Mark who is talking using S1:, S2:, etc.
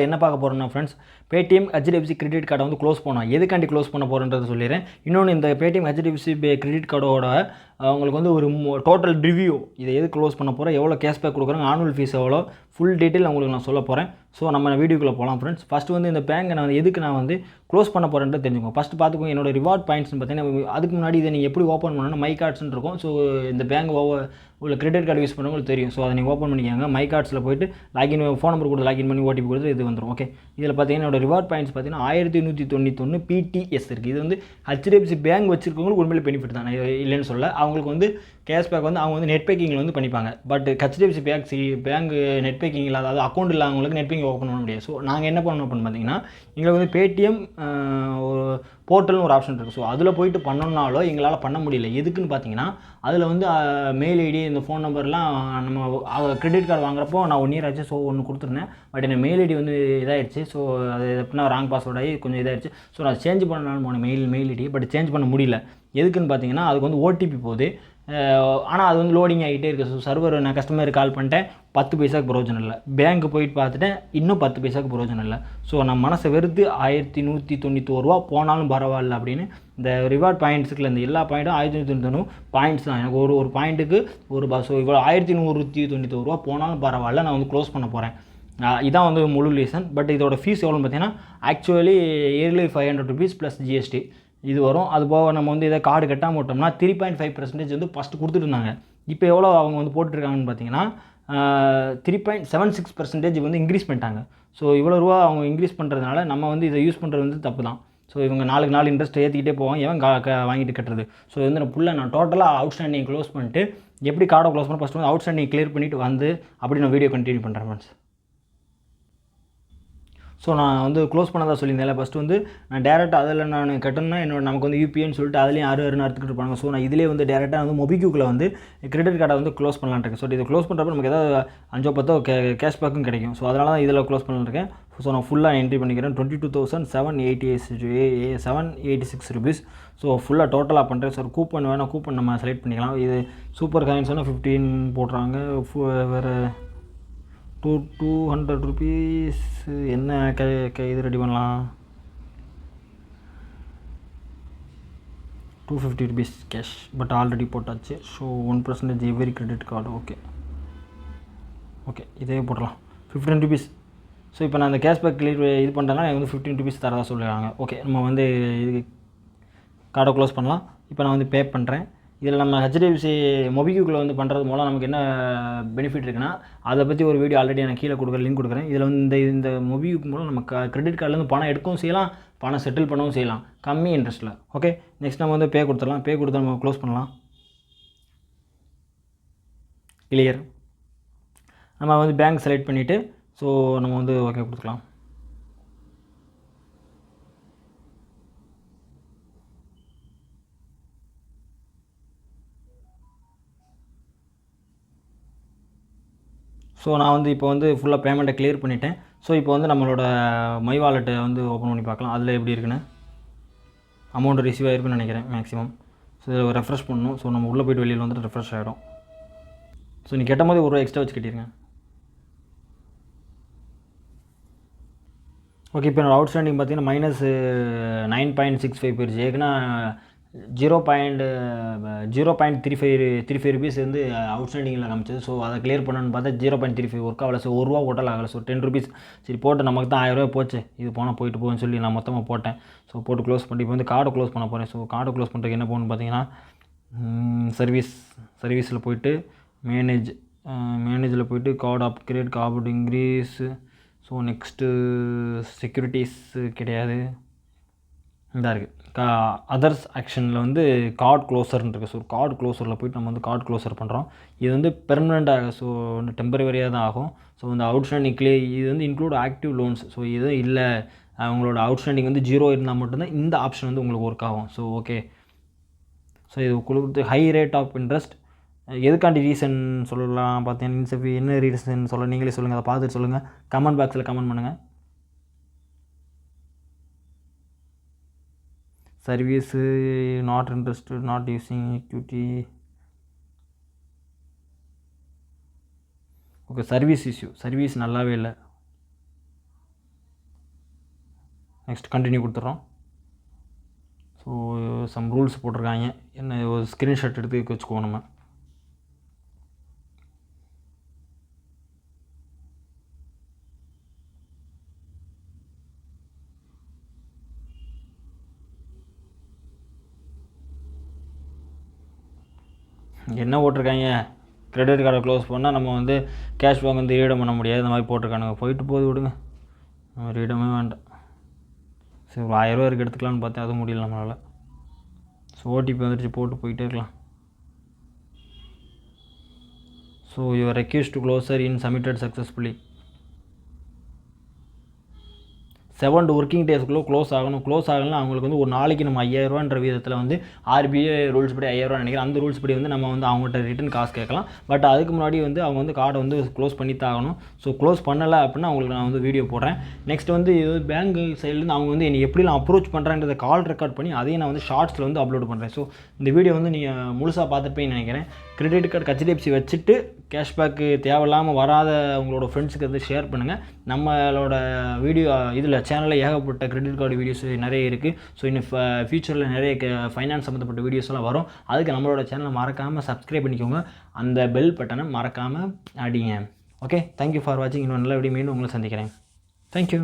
S1: என்ன பார்க்க போகிறோம்னா ஃப்ரெண்ட்ஸ், பேடிஎம் ஹெச்டிஎஃப்சி கிரெடிட் கார்டை வந்து க்ளோஸ் பண்ணோம். எதுக்காண்டி க்ளோஸ் பண்ண போகிறேன்றதை சொல்லிடுறேன். இன்னொன்று, இந்த பேடிஎம் ஹெச்டிஎஃப்சி கிரெடிட் கார்டோட உங்களுக்கு வந்து ஒரு டோட்டல் ரிவ்யூ, இதை எது க்ளோஸ் பண்ண போகிறோம், எவ்வளோ கேஷ்பேக் கொடுக்குறாங்க, ஆனுவல் ஃபீஸ் எவ்வளோ, ஃபுல் டீட்டெயில் உங்களுக்கு நான் சொல்ல போகிறேன். ஸோ நம்ம வீடியோக்குள்ளே போகலாம் ஃப்ரெண்ட்ஸ். ஃபஸ்ட்டு வந்து இந்த பேங்கை நான் எதுக்கு நான் வந்து க்ளோஸ் பண்ண போகிறேன்ட்டு தெரிஞ்சுக்கோங்க. ஃபஸ்ட்டு பார்த்துக்கோங்க, என்னோட ரிவார்ட் பாயிண்ட்ஸ்னு பார்த்தீங்கன்னா, அதுக்கு முன்னாடி இதை நீங்கள் எப்படி ஓப்பன் பண்ணணும்னா மை கார்ட்ஸ்னு இருக்கும். ஸோ இந்த பேங்க் உங்களுக்கு கிரெடிட் கார்டு யூஸ் பண்ணுறவங்களுக்கு தெரியும். ஸோ அதை நீங்கள் ஓப்பன் பண்ணிக்கோங்க. மை கார்ட்ஸில் போய்ட்டு லாகின் ஃபோன் நம்பர் கொடுத்து லாகின் பண்ணி ஓடிபி கொடுத்து இது வந்துடும். ஓகே, இதில் பார்த்தீங்கன்னா என்னோட ரிவார்ட் பாயிண்ட்ஸ் பார்த்தீங்கன்னா 1191 பிடிஎஸ் இருக்குது. இது வந்து ஹெச்டிஎஃப்சி பேங்க் வச்சிருக்கவங்களுக்கு உண்மையிலே பெனிஃபிட் தான், இல்லைன்னு சொல்ல. அவங்களுக்கு வந்து கேஷ்பேக் வந்து அவங்க வந்து நெட் பேக்கிங்கில் வந்து பண்ணிப்பாங்க. But HDFC bank net banking இல்லாத, அதாவது அக்கௌண்ட் இல்லாதவங்களுக்கு நெட் பேக்கிங் ஓப்பன் பண்ண முடியாது. ஸோ நாங்கள் என்ன பண்ணணும் அப்படின்னு பார்த்தீங்கன்னா, எங்களுக்கு வந்து பேடிஎம் ஒரு போர்ட்டல்னு ஒரு ஆப்ஷன் இருக்குது. ஸோ அதில் போய்ட்டு பண்ணோம்னாலும் எங்களால் பண்ண முடியல. எதுக்குன்னு பார்த்தீங்கன்னா, அதில் வந்து மெயில் ஐடி, இந்த ஃபோன் நம்பர்லாம் நம்ம கிரெடிட் கார்டு வாங்குறப்போ நான் 1 இயர் ஆச்சு. ஸோ ஒன்று கொடுத்துருந்தேன். பட் எனக்கு மெயில் ஐடி வந்து இதாகிடுச்சு. ஸோ அது எப்படின்னா ராங் பாஸ்வேர்ட் ஆகி கொஞ்சம் இதாகிடுச்சு. ஸோ நான் சேஞ்ச் பண்ணலான்னு போனேன் மெயில் ஐடி. பட் சேஞ்ச் பண்ண முடியல. எதுக்குன்னு பார்த்தீங்கன்னா, அதுக்கு வந்து ஓடிபி போகுது. ஆனால் அது வந்து லோடிங் ஆகிட்டே இருக்குது. ஸோ சர்வர் நான் கஸ்டமர் கால் பண்ணிட்டேன், 10 பைசாவுக்கு பிரயோஜனம் இல்லை. பேங்க்கு போயிட்டு பார்த்துட்டேன், இன்னும் 10 பைசாவுக்கு பிரயோஜனம் இல்லை. ஸோ நான் மனசை வெறுத்து 1191 ரூபா போனாலும் பரவாயில்ல அப்படின்னு இந்த ரிவார்ட் பாயிண்ட்ஸுக்குள்ள இந்த எல்லா பாயிண்ட்டும் 1191 பாயிண்ட்ஸ் தான். எனக்கு ஒரு பாயிண்ட்டுக்கு ₹1. ஸோ இவ்வளோ 1191 ரூபா போனாலும் பரவாயில்ல, நான் வந்து க்ளோஸ் பண்ண போகிறேன். இதான் வந்து முழு ரீசன். பட் இதோட ஃபீஸ் எவ்வளோன்னு பார்த்தீங்கன்னா, ஆக்சுவலி இயர்லி ₹500 ப்ளஸ் ஜிஎஸ்டி இது வரும். அது போக நம்ம வந்து இதை கார்டு கட்டாமல் விட்டோம்னா 3.5% வந்து ஃபஸ்ட்டு கொடுத்துட்டு இருந்தாங்க. இப்போ எவ்வளோ அவங்க வந்து போட்டுருக்காங்கன்னு பார்த்தீங்கன்னா 3.76% வந்து இன்க்ரீஸ் பண்ணிட்டாங்க. ஸோ இவ்வளோ ரூபா அவங்க இன்க்ரீஸ் பண்ணுறதுனால நம்ம வந்து இதை யூஸ் பண்ணுறது வந்து தப்பு தான். ஸோ இவங்க நாளுக்கு நாள் இன்ட்ரெஸ்ட் ஏற்றிக்கிட்டே போவாங்க, எவன் வாங்கிட்டு கட்டுறது. ஸோ வந்து நான் டோட்டலாக அவுட்ஸ்டாண்டிங் க்ளோஸ் பண்ணிட்டு, எப்படி கார்டை க்ளோஸ் பண்ண ஃபஸ்ட்டு வந்து அவுட்ஸ்டாண்டிங் கிளியர் பண்ணிவிட்டு வந்து அப்படி நான் வீடியோ கண்டினியூ பண்ணுறேன் ஃப்ரெண்ட்ஸ். ஸோ நான் வந்து க்ளோஸ் பண்ணதாக சொல்லியிருந்தேன். ஃபஸ்ட்டு வந்து நான் டேரெக்டாக அதில் நான் கட்டணும்னா நமக்கு வந்து யூபிஐன்னு சொல்லிட்டு அதுலேயும் 6 அறுத்துக்கிட்டு இருப்பாங்க. ஸோ நான் இதிலே வந்து டேரெக்டாக வந்து மொபிக்யூக்கில் வந்து கிரெடிட் கார்டை வந்து க்ளோஸ் பண்ணலான்னு இருக்கேன். ஸோ இதை க்ளோஸ் பண்ணுறப்ப நமக்கு ஏதாவது 5-10 கேஷ்பேக்கும் கிடைக்கும். ஸோ அதனால தான் இதில் க்ளோஸ் பண்ணிருக்கேன். ஸோ நான் ஃபுல்லாக என்ட்ரி பண்ணிக்கிறேன். 22,786 ருபீஸ். ஸோ ஃபுல்லாக டோட்டலாக பண்ணுறேன். சார் கூப்பன் வேணால் கூப்பன் நம்ம செலக்ட் பண்ணிக்கலாம். இது சூப்பர் காயின்ஸ் சொன்னால் 15 போடுறாங்க. வேறு 200 ருபீஸ் என்ன இது ரெடி பண்ணலாம். 250 ருபீஸ் கேஷ், பட் ஆல்ரெடி போட்டாச்சு. So 1% every credit card. Okay இதே போடலாம். 15 ருபீஸ். ஸோ இப்போ நான் அந்த கேஷ்பேக் கிளியர் இது பண்ணுறதுனால எனக்கு வந்து 15 ருபீஸ் தரதா சொல்லுவாங்க. ஓகே, நம்ம வந்து இது கார்டை க்ளோஸ் பண்ணலாம். இப்போ நான் வந்து பே பண்ணுறேன். இதில் நம்ம ஹெச்டிஎஃப்சி மொபிக்யூக்கில் வந்து பண்ணுறது மூலம் நமக்கு என்ன பெனிஃபிட் இருக்குன்னா, அதை பற்றி ஒரு வீடியோ ஆல்ரெடி நான் கீழே லிங்க் கொடுக்குறேன். இதில் வந்து இந்த மொபிக்யூக் மூலம் நம்ம கிரெடிட் கார்டிலேருந்து பணம் எடுக்கவும் செய்யலாம், பணம் செட்டில் பண்ணவும் செய்யலாம் கம்மி இன்ட்ரெஸ்ட்டில். ஓகே, நெக்ஸ்ட் நம்ம வந்து பே கொடுத்துடலாம். பே கொடுத்து நம்ம க்ளோஸ் பண்ணலாம். கிளியர். நம்ம வந்து பேங்க் செலக்ட் பண்ணிவிட்டு ஸோ நம்ம வந்து ஓகே கொடுத்துக்கலாம். ஸோ நான் வந்து இப்போ வந்து ஃபுல்லாக பேமெண்ட்டை கிளியர் பண்ணிட்டேன். ஸோ இப்போ வந்து நம்மளோட மை வாலெட்டை வந்து ஓப்பன் பண்ணி பார்க்கலாம். அதில் எப்படி இருக்குன்னு. அமௌண்ட் ரிசீவ் ஆகிருக்குன்னு நினைக்கிறேன் மேக்ஸிமம். ஸோ இதை ரெஃப்ரெஷ் பண்ணணும். ஸோ நம்ம உள்ளே போய்ட்டு வெளியில் வந்துட்டு ரெஃப்ரெஷ் ஆகிடும். ஸோ நீங்கள் கெட்டும் போது ₹1 எக்ஸ்ட்ரா வச்சு கட்டிடுங்க. ஓகே, இப்போ என்னோட அவுட்ஸ்டாண்டிங் பார்த்தீங்கன்னா -9.65 போயிடுச்சு. ஏன்னா 0.35 ருபீஸ் வந்து அவுட்ஸ்டாண்டிங்கில் காமிச்சது. ஸோ அதை கிளியர் பண்ணணும்னு பார்த்தா 0.35 ஒர்க் ஆகலை. ஸோ ₹1 ஓட்டல் ஆகலை. ஸோ 10 ருபீஸ் சரி போட்டு நமக்கு தான் ₹1000 போச்சு, இது போனால் போயிட்டு போகுன்னு சொல்லி நான் மொத்தமாக போட்டேன். ஸோ போட்டு க்ளோஸ் பண்ணி இப்போ வந்து கார்டை க்ளோஸ் பண்ண போகிறேன். ஸோ கார்டை க்ளோஸ் பண்ணுறதுக்கு என்ன போகணுன்னு பார்த்தீங்கன்னா, சர்வீஸில் போய்ட்டு மேனேஜில் போய்ட்டு card upgrade, card increase. So next securities கிடையாது, இதாக இருக்குது. அதர்ஸ் ஆக்ஷனில் வந்து கார்டு க்ளோஸர்னு இருக்குது. ஸோ கார்டு க்ளோஸரில் போய்ட்டு நம்ம வந்து கார்டு க்ளோஸர் பண்ணுறோம். இது வந்து பெர்மனெண்ட்டாக, ஸோ டெம்பரவரியாக தான் ஆகும். ஸோ இந்த அவுட்ஸ்டாண்டிங் இது வந்து இன்க்ளூட் ஆக்டிவ் லோன்ஸ். ஸோ எதுவும் இல்லை, அவங்களோட அவுட்ஸ்டாண்டிங் வந்து 0 இருந்தால் மட்டும்தான் இந்த ஆப்ஷன் வந்து உங்களுக்கு ஒர்க் ஆகும். ஸோ ஓகே, ஸோ இது கொடுத்து ஹை ரேட் ஆஃப் இன்ட்ரெஸ்ட் எதுக்காண்டி ரீசன் சொல்லலாம் பார்த்தீங்கன்னா, என்ன ரீசன் சொல்ல நீங்களே சொல்லுங்கள். அதை பார்த்துட்டு சொல்லுங்கள், கமெண்ட் பாக்ஸில் கமெண்ட் பண்ணுங்கள். Service not interested, not using equity. Okay, service issue, service நல்லாவே இல்லை. நெக்ஸ்ட் கண்டினியூ கொடுத்துட்றோம். ஸோ சம் ரூல்ஸ் போட்டிருக்காங்க, என்ன ஒரு ஸ்க்ரீன்ஷாட் எடுத்து வச்சுக்குவோம் நம்ம. என்ன போட்டிருக்காங்க, கிரெடிட் கார்டை க்ளோஸ் பண்ணால் நம்ம வந்து கேஷ்பேக் வந்து ரீடம் பண்ண முடியாது, இந்த மாதிரி போட்டிருக்கானுங்க. போயிட்டு போது விடுங்க, நம்ம ரீடமே வேண்டாம். சரி ஒரு 1000 ரூபா எடுத்துக்கலாம்னு பார்த்தேன், அதுவும் முடியல நம்மளால். ஸோ ஓடிபி வந்துட்டு போட்டு போயிட்டே இருக்கலாம். So your request to closure in submitted successfully. 7 working டேஸ்க்குள்ளே க்ளோஸ் ஆகணும். க்ளோஸ் ஆகலைன்னா அவங்களுக்கு வந்து ஒரு நாளைக்கு நம்ம 5000 ரூபான்ற விதத்தில் வந்து ஆர்பிஐ ரூல்ஸ் படி 5000 ரூபா நினைக்கிறேன், அந்த ரூல்ஸ் படி வந்து நம்ம வந்து அவங்ககிட்ட ரிட்டன் காசு கேட்கலாம். பட் அதுக்கு முன்னாடி வந்து அவங்க வந்து கார்டை வந்து க்ளோஸ் பண்ணி தான் ஆகணும். ஸோ க்ளோஸ் பண்ணலை அப்படின்னா அவங்களுக்கு நான் வந்து வீடியோ போடுறேன். நெக்ஸ்ட் வந்து பேங்க் சைட்லேருந்து அவங்க வந்து என்னை எப்படிலாம் அப்ரோச் பண்ணுறான்றதை கால் ரெக்கார்ட் பண்ணி அதையும் நான் வந்து ஷார்ட்ஸில் வந்து அப்லோட் பண்ணுறேன். ஸோ இந்த வீடியோ வந்து நீங்கள் முழுசாக பார்த்துருப்பேன்னு நினைக்கிறேன். கிரெடிட் கார்டு HDFC வச்சுட்டு கேஷ்பேக்கு தேவையில்லாமல் வராத உங்களோட ஃப்ரெண்ட்ஸுக்கு வந்து ஷேர் பண்ணுங்கள். நம்மளோட வீடியோ இதில் சேனலில் ஏகப்பட்ட கிரெடிட் கார்டு வீடியோஸ் நிறைய இருக்குது. ஸோ இன்னும் ஃபியூச்சரில் நிறைய ஃபைனான்ஸ் சம்மந்தப்பட்ட வீடியோஸ் எல்லாம் வரும். அதுக்கு நம்மளோட சேனலை மறக்காமல் சப்ஸ்கிரைப் பண்ணிக்கோங்க, அந்த பெல் பட்டனை மறக்காமல் அடிங்க. ஓகே, தேங்க்யூ ஃபார் வாட்சிங். இன்னும் நல்ல வீடியோ மீண்டும் உங்களை சந்திக்கிறேன். தேங்க்யூ.